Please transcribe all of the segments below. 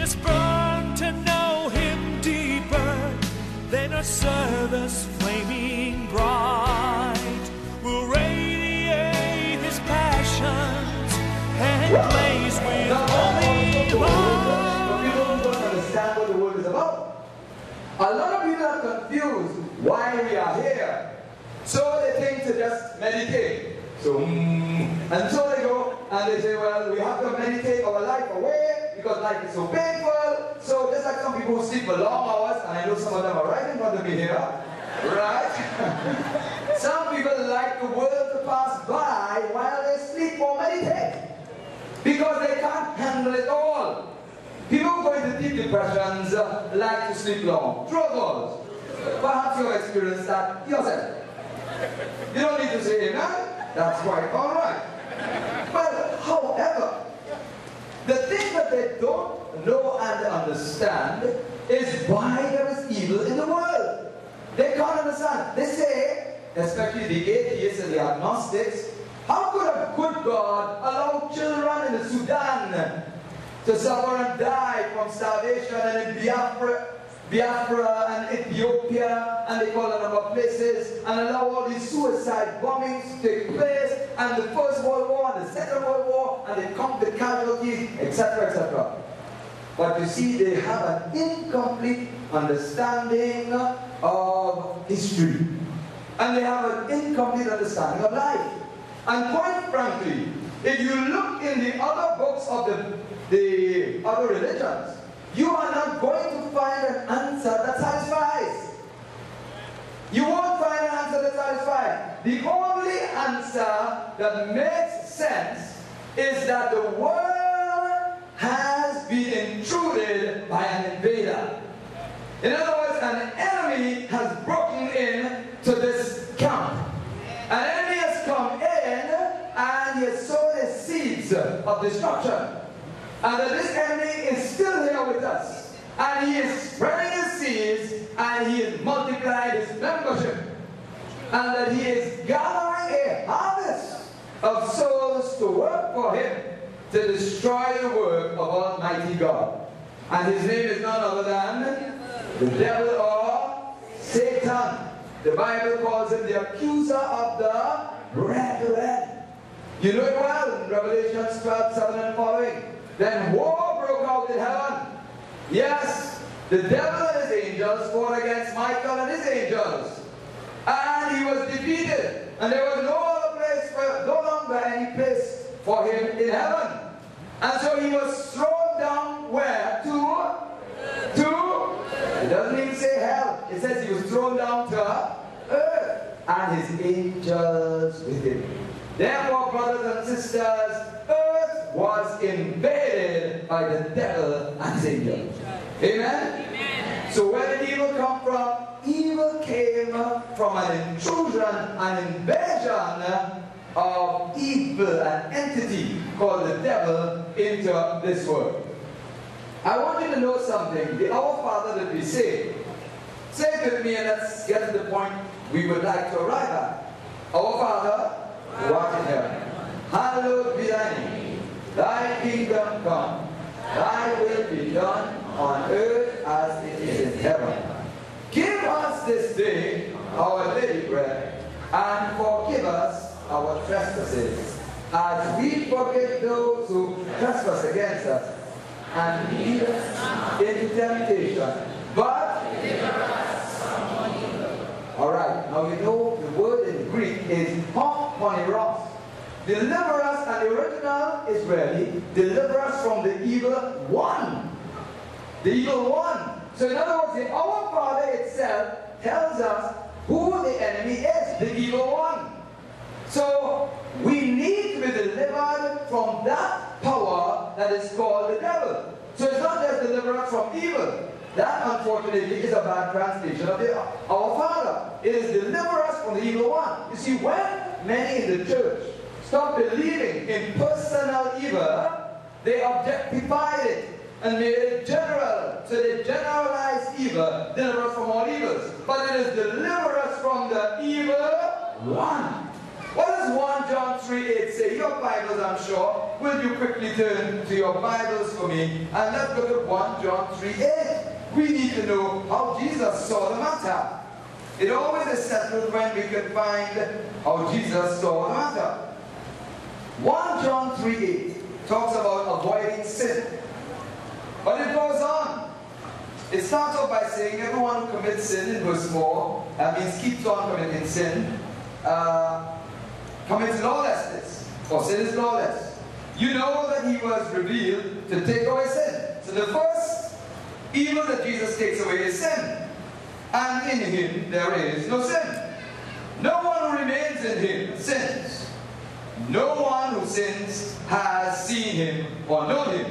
us burn to know him deeper. Then our service flaming bright will radiate his passions and blaze with holy light. People don't understand what the word is about. A lot of people are confused why we are here. So they think to just meditate. And so they go and they say, well, we have to meditate our life away because life is so painful. So just like some people who sleep for long hours, and I know some of them are right in front of me here, right? Some people like the world to pass by while they sleep or meditate because they can't handle it all. People who go into deep depressions like to sleep long. True or false? Perhaps you have experienced that yourself. You don't need to say amen. That's quite all right. Well, however, the thing that they don't know and understand is why there is evil in the world. They can't understand. They say, especially the atheists and the agnostics, how could a good God allow children in the Sudan to suffer and die from starvation, and in Biafra and Ethiopia, and they call a number of places, and allow all these suicide bombings to take place, and the First World War and the Second World War, and they count the casualties, etc., etc. But you see, they have an incomplete understanding of history, and they have an incomplete understanding of life. And quite frankly, if you look in the other books of the other religions, you are not going to find an answer that satisfies. You won't find an answer that satisfies. The only answer that makes sense is that the world has been intruded by an invader. In other words, an enemy has broken in to this camp. An enemy has come in and he has sown his seeds of destruction. And that this enemy is still here with us. And he is spreading his seeds, and he is multiplying his membership. And that he is gathering a harvest of souls to work for him, to destroy the work of Almighty God. And his name is none other than the devil or Satan. The Bible calls him the accuser of the brethren. You know it well in Revelation 12:7 and following. Then war broke out in heaven. Yes, the devil and his angels fought against Michael and his angels. And he was defeated. And there was no other place, no longer any place for him in heaven. And so he was thrown down where? It doesn't even say hell. It says he was thrown down to earth. And his angels with him. Therefore, brothers and sisters, earth was invaded by the devil and his angels. Amen? Amen? So where did evil come from? Evil came from an intrusion, an invasion of evil, an entity called the devil into this world. I want you to know something. The Our Father that we say it with me and let's get to the point we would like to arrive at. Our Father, who art in heaven, hallowed be thy name. Thy kingdom come. Thy will be done on earth as it is in heaven. Give us this day our daily bread, and forgive us our trespasses, as we forgive those who trespass against us. And lead us into temptation, but deliver us from evil. Alright, now you know the word in Greek is poniros. Deliver us, and the original is really deliver us from the evil one. The evil one. So in other words, the Our Father itself tells us who the enemy is, the evil one. So we need to be delivered from that power that is called the devil. So it's not just deliverance from evil. That, unfortunately, is a bad translation of Our Father. It is deliver us from the evil one. You see, when many in the church stop believing in personal evil, they objectified it and made it general. So they generalized evil, deliver us from all evils. But it is deliver us from the evil one. What does 1 John 3:8 say? Your Bibles, I'm sure. now, will you quickly turn to your Bibles for me and let's look at 1 John 3:8. We need to know how Jesus saw the matter. It always is settled when we can find how Jesus saw the matter. 1 John 3:8 talks about avoiding sin. But it goes on. It starts off by saying everyone who commits sin in verse 4, that means keeps on committing sin, commits lawlessness, for sin is lawless. You know that he was revealed to take away sin. So the first evil that Jesus takes away is sin. And in him there is no sin. No one who remains in him sins. No one who sins has seen him or known him.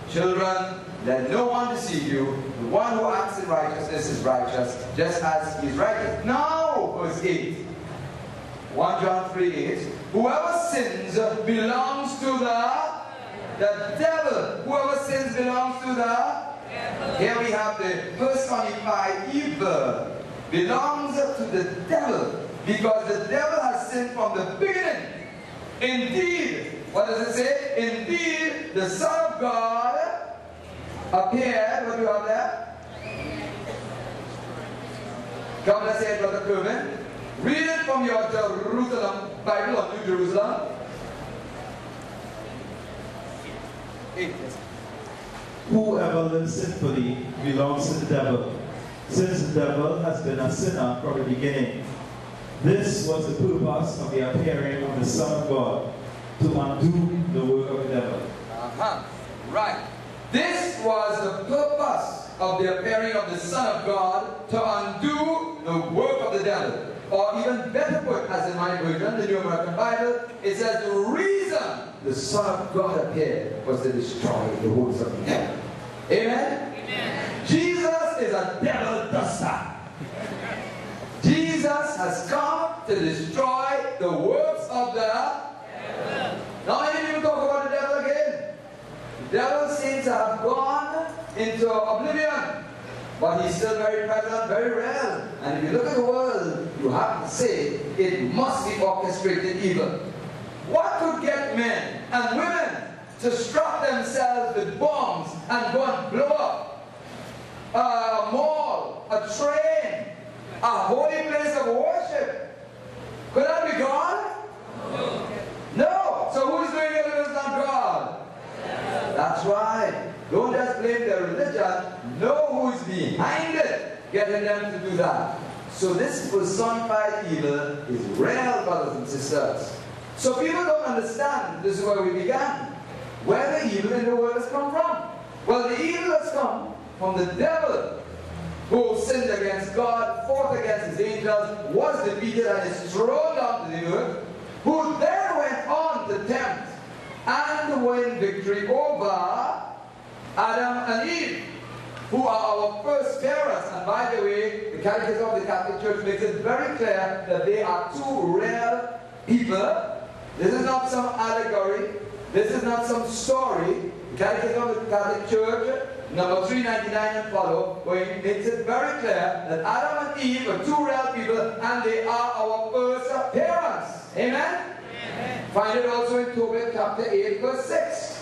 Children, let no one deceive you. The one who acts in righteousness is righteous, just as he is righteous. Now, verse 8. 1 John 3:8. Whoever sins belongs to the devil. Whoever sins belongs to the devil. Here we have the personified evil. Belongs to the devil. Because the devil has sinned from the beginning. Indeed, what does it say? Indeed, the Son of God appeared. What do you have there? Come, let's say it, Brother Kerwin. Read it from your Jerusalem Bible of New Jerusalem. 8. Whoever lives sinfully belongs to the devil, since the devil has been a sinner from the beginning. This was the purpose of the appearing of the Son of God, to undo the work of the devil. Right. This was the purpose of the appearing of the Son of God, to undo the work of the devil. Or even better put, as in my version, the New American Bible, it says the reason the Son of God appeared was to destroy the works of the devil. Amen? Amen. Jesus is a devil duster. Jesus has come to destroy the works of the devil. Now many people talk about the devil again. The devil seems to have gone into oblivion. But he's still very present, very real. And if you look at the world, you have to say it must be orchestrated evil. What could get men and women to strap themselves with bombs and go and blow up a mall, a train, a holy place of worship? Could that be God? No. So who's doing it if it's not God? That's right. Don't just blame their religion. Know who's behind it, getting them to do that. So this personified evil is real, brothers and sisters. So people don't understand. This is where we began. Where the evil in the world has come from. Well, the evil has come from the devil, who sinned against God, fought against his angels, was defeated and is thrown down to the earth, who then went on to tempt and win victory over Adam and Eve, who are our first parents. And by the way, the Catechism of the Catholic Church makes it very clear that they are two real people. This is not some allegory. This is not some story. The Catechism of the Catholic Church, number 399 and follow, where it makes it very clear that Adam and Eve are two real people and they are our first parents. Amen? Amen. Find it also in Tobit chapter 8 verse 6.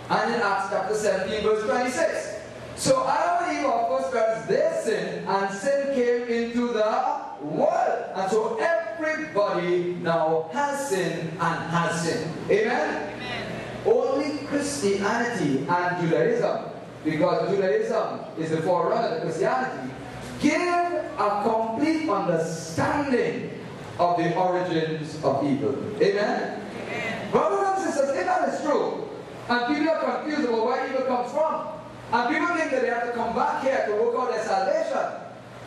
And in Acts chapter 17 verse 26. So Adam and Eve are first parents, they sinned, and sin came into the world. And so everybody now has sinned and has sinned. Amen? Amen. Only Christianity and Judaism, because Judaism is the forerunner of Christianity, give a complete understanding of the origins of evil. Amen? Amen. Brothers and sisters, if that is true, and people are confused about where evil comes from, and people think that they have to come back here to work out their salvation,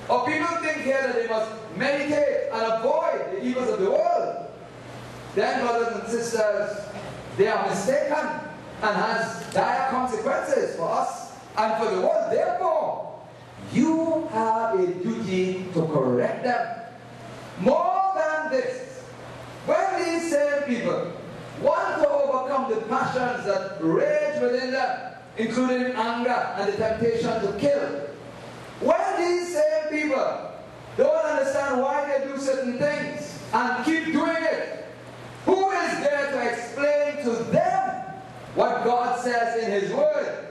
or people think here that they must meditate and avoid the evils of the world, then, brothers and sisters, they are mistaken and has dire consequences for us and for the world. Therefore, you have a duty to correct them. More than this, when these same people want to overcome the passions that rage within them, including anger and the temptation to kill, when these same people don't understand why they do certain things and keep doing it, who is there to explain to them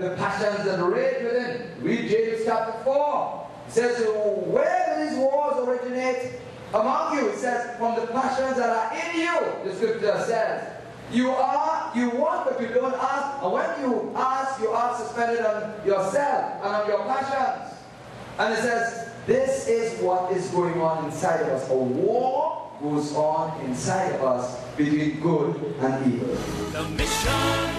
the passions that rage within. Read James chapter 4. It says, where do these wars originate among you? It says, from the passions that are in you, the scripture says. You want, but you don't ask. And when you are suspended on yourself and on your passions. And it says, this is what is going on inside of us. A war goes on inside of us between good and evil. The mission